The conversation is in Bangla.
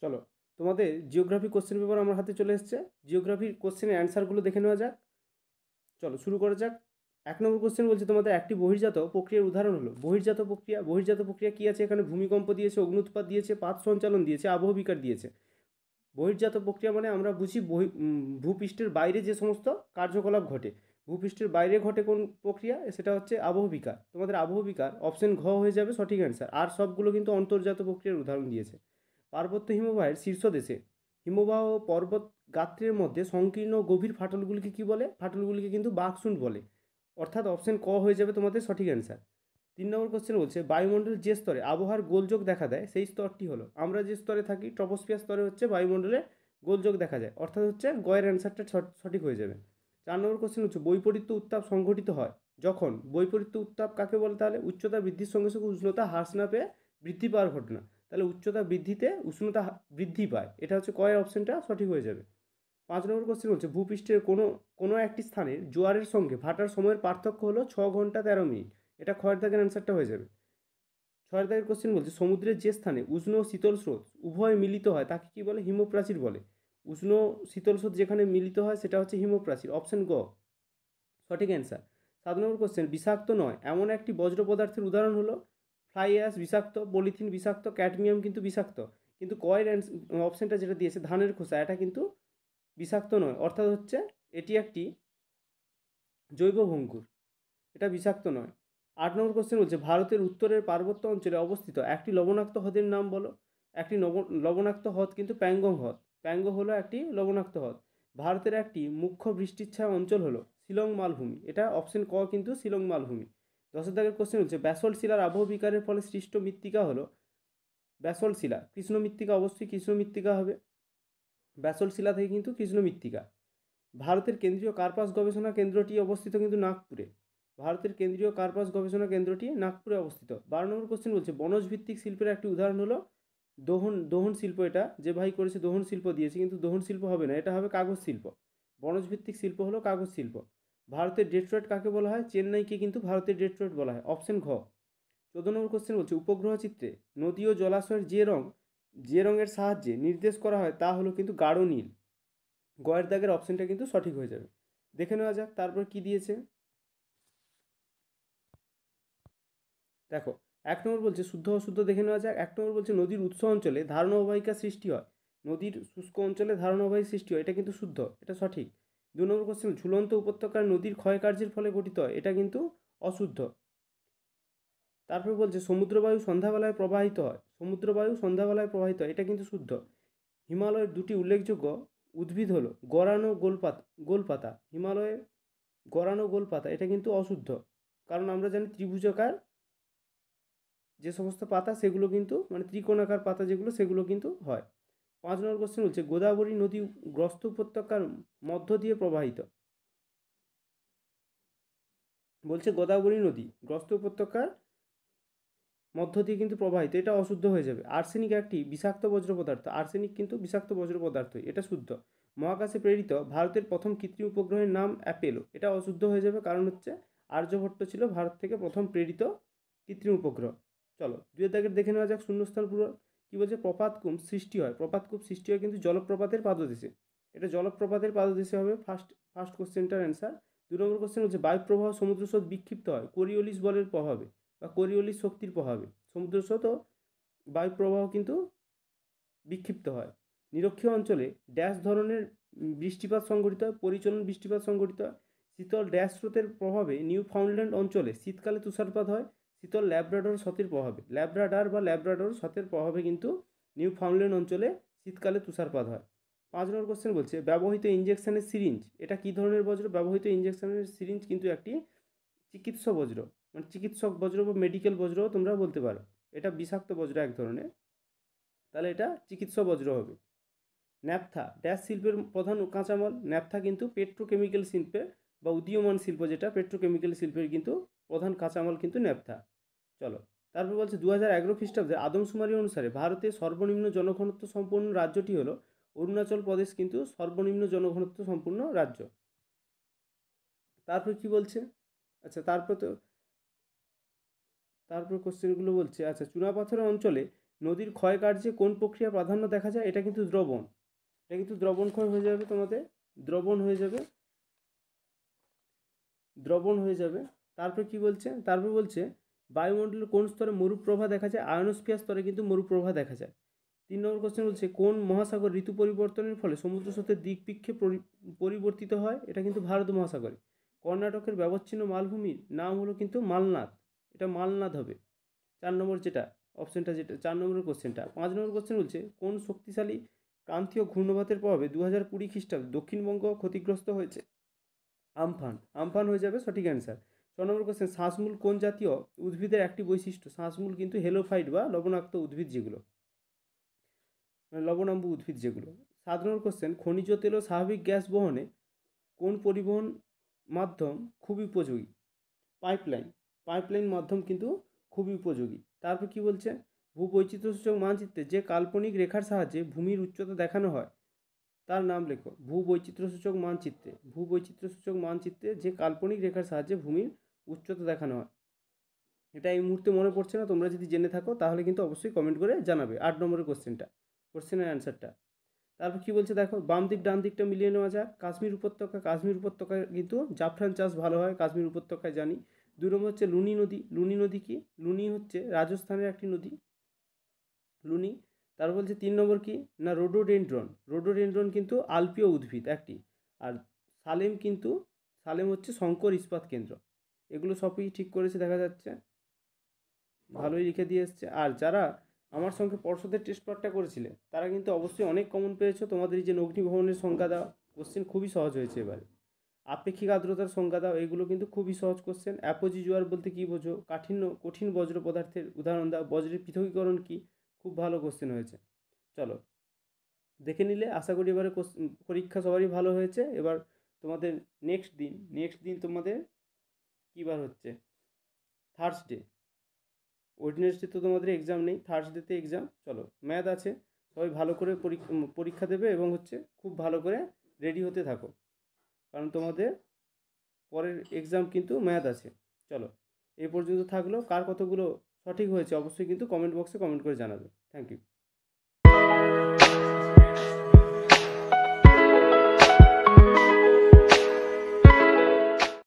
চলো, তোমাদের জিওগ্রাফি কোশ্চেন পেপার আমার হাতে চলে এসেছে। জিওগ্রাফির কোশ্চেনের অ্যান্সারগুলো দেখে নেওয়া যাক। চলো শুরু করা যাক। 1 নম্বর কোশ্চেন বলছে তোমাদের একটি বহির্জাত প্রক্রিয়ার উদাহরণ হলো। বহির্জাত প্রক্রিয়া কি আছে এখানে? ভূমিকম্প দিয়েছে, অগ্নুৎপাত দিয়েছে, পাত সঞ্চালন দিয়েছে, আবহবিকার দিয়েছে। বহির্জাত প্রক্রিয়া মানে আমরা বুঝি ভূপৃষ্ঠের বাইরে যে সমস্ত কার্যকলাপ ঘটে। ভূপৃষ্ঠের বাইরে ঘটে কোন প্রক্রিয়া? সেটা হচ্ছে আবহবিকার। তোমাদের আবহবিকার অপশন ঘ হয়ে যাবে সঠিক অ্যান্সার। আর সবগুলো কিন্তু অন্তর্জাত প্রক্রিয়ার উদাহরণ দিয়েছে। পার্বত্য হিমবাহের শীর্ষদেশে হিমবাহ ও পর্বত গাত্রের মধ্যে সংকীর্ণ গভীর ফাটলগুলিকে কি বলে? ফাটলগুলিকে কিন্তু বাকশুন্ড বলে। অর্থাৎ অপশন ক হয়ে যাবে তোমাদের সঠিক অ্যান্সার। 3 নম্বর কোশ্চেন বলছে বায়ুমণ্ডলের যে স্তরে আবহাওয়ার গোলযোগ দেখা দেয় সেই স্তরটি হলো। আমরা যে স্তরে থাকি ট্রপোস্ফিয়ার স্তরে হচ্ছে বায়ুমণ্ডলে গোলযোগ দেখা যায়, অর্থাৎ হচ্ছে গয়ের অ্যান্সারটা সঠিক হয়ে যাবে। 4 নম্বর কোশ্চেন হচ্ছে বৈপরীত্য উত্তাপ সংঘটিত হয় যখন। বৈপরীত্য উত্তাপ কাকে বলে? তাহলে উচ্চতা বৃদ্ধির সঙ্গে সঙ্গে উষ্ণতা হ্রাস না পেয়ে বৃদ্ধি পাওয়ার ঘটনা। তাহলে উচ্চতা বৃদ্ধিতে উষ্ণতা বৃদ্ধি পায়, এটা হচ্ছে কয়ের অপশনটা সঠিক হয়ে যাবে। 5 নম্বর কোশ্চেন হচ্ছে ভূপৃষ্ঠের কোনো কোনো একটি স্থানের জোয়ারের সঙ্গে ভাটার সময়ের পার্থক্য হলো 6 ঘন্টা 13 মিনিট। এটা খয়ের দাগের অ্যান্সারটা হয়ে যাবে। 6 দাগের কোশ্চেন বলছে সমুদ্রের যে স্থানে উষ্ণ ও শীতল স্রোত উভয় মিলিত হয় তাকে কি বলে? হিমপ্রাচীর বলে। উষ্ণ শীতল স্রোত যেখানে মিলিত হয় সেটা হচ্ছে হিমপ্রাচীর। অপশন গ সঠিক অ্যান্সার। 7 নম্বর কোশ্চেন বিষাক্ত নয় এমন একটি বজ্র পদার্থের উদাহরণ হলো। ফ্লাই অ্যাশ বিষাক্ত, পলিথিন বিষাক্ত, ক্যাডমিয়াম কিন্তু বিষাক্ত। কিন্তু কয়ের অপশনটা যেটা দিয়েছে ধানের খোসা, এটা কিন্তু বিষাক্ত নয়, অর্থাৎ হচ্ছে এটি একটি জৈব ভঙ্গুর, এটা বিষাক্ত নয়। 8 নম্বর কোশ্চেন বলছে ভারতের উত্তরের পার্বত্য অঞ্চলে অবস্থিত একটি লবণাক্ত হ্রদের নাম বলো। একটি লবণাক্ত হ্রদ কিন্তু প্যাঙ্গং হ্রদ। প্যাঙ্গং হলো একটি লবণাক্ত হ্রদ। ভারতের একটি মুখ্য বৃষ্টিচ্ছায়া অঞ্চল হলো শিলং মালভূমি। এটা অপশন ক কিন্তু শিলং মালভূমি। 10 দাগের কোশ্চেন হচ্ছে ব্যাসল্ট শিলার আবহবিকারের ফলে সৃষ্ট মৃত্তিকা হলো। ব্যাসল্ট শিলা কৃষ্ণ মৃত্তিকা, অবশ্যই কৃষ্ণ মৃত্তিকা হবে। ব্যাসল্ট শিলা থেকে কিন্তু কৃষ্ণ মৃত্তিকা। ভারতের কেন্দ্রীয় কার্পাস গবেষণা কেন্দ্রটি অবস্থিত কিন্তু নাগপুরে। ভারতের কেন্দ্রীয় কার্পাস গবেষণা কেন্দ্রটি নাগপুরে অবস্থিত। 12 নম্বর কোশ্চেন বলছে বনজ ভিত্তিক শিল্পের একটি উদাহরণ হলো দোহন শিল্প। এটা যে ভাই করেছে দোহন শিল্প দিয়েছে, কিন্তু দোহন শিল্প হবে না, এটা হবে কাগজ শিল্প। বনজ ভিত্তিক শিল্প হলো কাগজ শিল্প। ভারতের ডেট্রয়েট কাকে বলা হয়? চেন্নাইকে কিন্তু ভারতের ডেট্রয়েট বলা হয়। অপশন ঘ। 14 নম্বর কোশ্চেন বলছে উপগ্রহ চিত্রে নদী ও জলাশয়ের যে রঙের সাহায্যে নির্দেশ করা হয় তা হলো কিন্তু গাঢ় নীল। গয়ের দাগের অপশনটা কিন্তু সঠিক হয়ে যাবে। দেখে নেওয়া যাক তারপর কি দিয়েছে। দেখো, 1 নম্বর বলছে শুদ্ধ অশুদ্ধ দেখে নেওয়া যাক। 1 নম্বর বলছে নদীর উৎস অঞ্চলে ধারণ অববাহিকা সৃষ্টি হয়। নদীর শুষ্ক অঞ্চলে ধারণ অববাহিকা সৃষ্টি হয়, এটা কিন্তু শুদ্ধ, এটা সঠিক। 2 নম্বর কোশ্চেন ঝুলন্ত উপত্যকার নদীর ক্ষয়কার্যের ফলে গঠিত হয়, এটা কিন্তু অশুদ্ধ। তারপর বলছে সমুদ্রবায়ু সন্ধ্যাবেলায় প্রবাহিত হয়। সমুদ্রবায়ু সন্ধ্যাবেলায় প্রবাহিত হয়, এটা কিন্তু শুদ্ধ। হিমালয়ের দুটি উল্লেখযোগ্য উদ্ভিদ হলো গোলপাতা। হিমালয়ের গড়ানো গোলপাতা, এটা কিন্তু অশুদ্ধ, কারণ আমরা জানি ত্রিভুজাকার যে সমস্ত পাতা সেগুলো কিন্তু মানে ত্রিকোণাকার পাতা যেগুলো সেগুলো কিন্তু হয়। 5 নম্বর কোশ্চেন হচ্ছে গোদাবরী নদী গ্রস্ত উপত্যকার মধ্য দিয়ে প্রবাহিত। বলছে গোদাবরী নদী গ্রস্ত উপত্যকার মধ্য দিয়ে কিন্তু প্রবাহিত, এটা অশুদ্ধ হয়ে যাবে। আর্সেনিক একটি বিষাক্ত বজ্র পদার্থ। আর্সেনিক কিন্তু বিষাক্ত বজ্র পদার্থ, এটা শুদ্ধ। মহাকাশে প্রেরিত ভারতের প্রথম কৃত্রিম উপগ্রহের নাম অ্যাপেলো, এটা অশুদ্ধ হয়ে যাবে, কারণ হচ্ছে আর্যভট্ট ছিল ভারত থেকে প্রথম প্রেরিত কৃত্রিম উপগ্রহ। চলো 2 দাগের দেখে নেওয়া যাক শূন্যস্থান পূরণ। কী বলছে প্রপাতকূপ সৃষ্টি হয়। প্রপাতকূপ সৃষ্টি হয় কিন্তু জলপ্রপাতের পাদদেশে। এটা জলপ্রপাতের পাদদেশে হবে ফার্স্ট কোশ্চেনটার অ্যান্সার। 2 নম্বর কোশ্চেন হচ্ছে বায়ুপ্রবাহ সমুদ্র স্রোত বিক্ষিপ্ত হয় কোরিওলিস বলের প্রভাবে বা কোরিওলিস শক্তির প্রভাবে। সমুদ্র স্রোত ও বায়ুপ্রবাহ কিন্তু বিক্ষিপ্ত হয়। নিরক্ষীয় অঞ্চলে ড্যাশ ধরনের বৃষ্টিপাত সংঘটিত হয়। পরিচলন বৃষ্টিপাত সংঘটিত হয়। শীতল ড্যাশ স্রোতের প্রভাবে নিউ ফাউন্ডল্যান্ড অঞ্চলে শীতকালে তুষারপাত হয়। শীতল ল্যাব্রাডর স্রোতের প্রভাবে ল্যাব্রাডর স্রোতের প্রভাবে কিন্তু নিউ ফাউন্ডল্যান্ড অঞ্চলে শীতকালে তুষারপাত হয়। 5 নম্বর কোশ্চেন বলছে ব্যবহৃত ইঞ্জেকশনের সিরিঞ্জ, এটা কী ধরনের বজ্র? ব্যবহৃত ইঞ্জেকশনের সিরিঞ্জ কিন্তু একটি চিকিৎসক বজ্র, মানে চিকিৎসক বজ্র বা মেডিকেল বজ্রও তোমরা বলতে পারো। এটা বিষাক্ত বজ্র এক ধরনের, তাহলে এটা চিকিৎসা বজ্র হবে। ন্যাপথা ড্যাশ শিল্পের প্রধান কাঁচামাল। ন্যাপথা কিন্তু পেট্রোকেমিক্যাল শিল্পের বা উদীয়মান শিল্প, যেটা পেট্রোকেমিক্যাল শিল্পের কিন্তু প্রধান কাঁচামাল কিন্তু ন্যাপথা। চলো তারপর বলছে 2011 খ্রিস্টাব্দে আদমশুমারি অনুসারে ভারতের সর্বনিম্ন জনঘনত্ব সম্পন্ন রাজ্যটি হলো অরুণাচল প্রদেশ, কিন্তু সর্বনিম্ন জনঘনত্ব সম্পূর্ণ রাজ্য। তারপর কি বলছে? আচ্ছা তারপর কোশ্চেনগুলো বলছে আচ্ছা চুনাপাথরের অঞ্চলে নদীর ক্ষয় কার্যে কোন প্রক্রিয়া প্রাধান্য দেখা যায়? এটা কিন্তু দ্রবণ, এটা কিন্তু দ্রবণ ক্ষয় হয়ে যাবে তোমাদের, দ্রবণ হয়ে যাবে, দ্রবণ হয়ে যাবে। তারপর কি বলছে? তারপর বলছে বায়ুমণ্ডলের কোন স্তরে মরুপ্রভা দেখা যায়? আয়নোস্ফিয়ার স্তরে কিন্তু মরুপ্রভা দেখা যায়। 3 নম্বর কোশ্চেন বলছে কোন মহাসাগর ঋতু পরিবর্তনের ফলে সমুদ্র স্রোতের দিক বিক্ষেপ পরিবর্তিত হয়? এটা কিন্তু ভারত মহাসাগরে। কর্ণাটকের ব্যবচ্ছিন্ন মালভূমির নাম হলো কিন্তু মালনাদ, এটা মালনাদ হবে 4 নম্বর যেটা অপশনটা, যেটা 4 নম্বরের কোশ্চেনটা। 5 নম্বর কোশ্চেন বলছে কোন শক্তিশালী ক্রান্তীয় ঘূর্ণবাতের প্রভাবে 2020 খ্রিস্টাব্দে দক্ষিণবঙ্গ ক্ষতিগ্রস্ত হয়েছে? আমফান, আমফান হয়ে যাবে সঠিক অ্যান্সার। 6 নম্বর কোশ্চেন শ্বাসমূল কোন জাতীয় উদ্ভিদের একটি বৈশিষ্ট্য? শ্বাসমূল কিন্তু হেলোফাইট বা লবণাক্ত উদ্ভিদ যেগুলো, মানে লবণাম্বু উদ্ভিদ যেগুলো। 7 নম্বর কোশ্চেন খনিজ তেল ও স্বাভাবিক গ্যাস বহনে কোন পরিবহন মাধ্যম খুবই উপযোগী? পাইপলাইন, পাইপলাইন মাধ্যম কিন্তু খুবই উপযোগী। তারপর কি বলছে? ভূবৈচিত্র্যসূচক মানচিত্রে যে কাল্পনিক রেখার সাহায্যে ভূমির উচ্চতা দেখানো হয় তার নাম লেখো। ভূবৈচিত্র্যসূচক মানচিত্রে, ভূবৈচিত্র্যসূচক মানচিত্রে যে কাল্পনিক রেখার সাহায্যে ভূমির উচ্চতা দেখানো হয়, এটা এই মুহূর্তে মনে পড়ছে না, তোমরা যদি জেনে থাকো তাহলে কিন্তু অবশ্যই কমেন্ট করে জানাবে। 8 নম্বরের কোশ্চেনটা, কোশ্চেনের অ্যান্সারটা। তারপর কি বলছে দেখো, বাম দিক ডান দিকটা মিলিয়ে নেওয়া যাক। কাশ্মীর উপত্যকা, কাশ্মীর উপত্যকায় কিন্তু জাফরান চাষ ভালো হয় কাশ্মীর উপত্যকায় জানি। 2 নম্বর হচ্ছে লুনি নদী, লুনি নদী কি? লুনি হচ্ছে রাজস্থানের একটি নদী, লুনি। তারপর বলছে 3 নম্বর কি না রোডোডেনড্রন, রোডোডেনড্রন কিন্তু আলপীয় উদ্ভিদ একটি। আর সালেম কিন্তু, সালেম হচ্ছে শঙ্কর ইস্পাত কেন্দ্র। এগুলো সবই ঠিক করেছে দেখা যাচ্ছে, ভালোই লিখে দিয়ে এসছে। আর যারা আমার সঙ্গে পর্ষদের টেস্ট পার্টটা করেছিলে তারা কিন্তু অবশ্যই অনেক কমন পেয়েছো। তোমাদের এই যে অগ্নিভবনের সংজ্ঞা দাও কোশ্চেন খুবই সহজ হয়েছে এবারে। আপেক্ষিক আর্দ্রতার সংজ্ঞা দাও, এগুলো কিন্তু খুবই সহজ কোশ্চেন। অ্যাপোজি জোয়ার বলতে কী বোঝো? কঠিন বজ্র পদার্থের উদাহরণ দাও। বজ্রের পৃথকীকরণ কী? খুব ভালো কোশ্চেন হয়েছে। চলো দেখে নিলে, আশা করি এবারে পরীক্ষা সবারই ভালো হয়েছে। এবার তোমাদের নেক্সট দিন তোমাদের কী বার হচ্ছে? থার্সডে। ওয়েডনেসডে তো তোমাদের এক্সাম নেই, থার্সডেতে এক্সাম। চলো ম্যাথ আছে, সবাই ভালো করে পরীক্ষা দেবে এবং হচ্ছে খুব ভালো করে রেডি হতে থাকো, কারণ তোমাদের পরের এক্সাম কিন্তু ম্যাথ আছে। চলো এই পর্যন্ত থাকলো। কার কতগুলো সঠিক হয়েছে অবশ্যই কিন্তু কমেন্ট বক্সে কমেন্ট করে জানাবে। Thank you.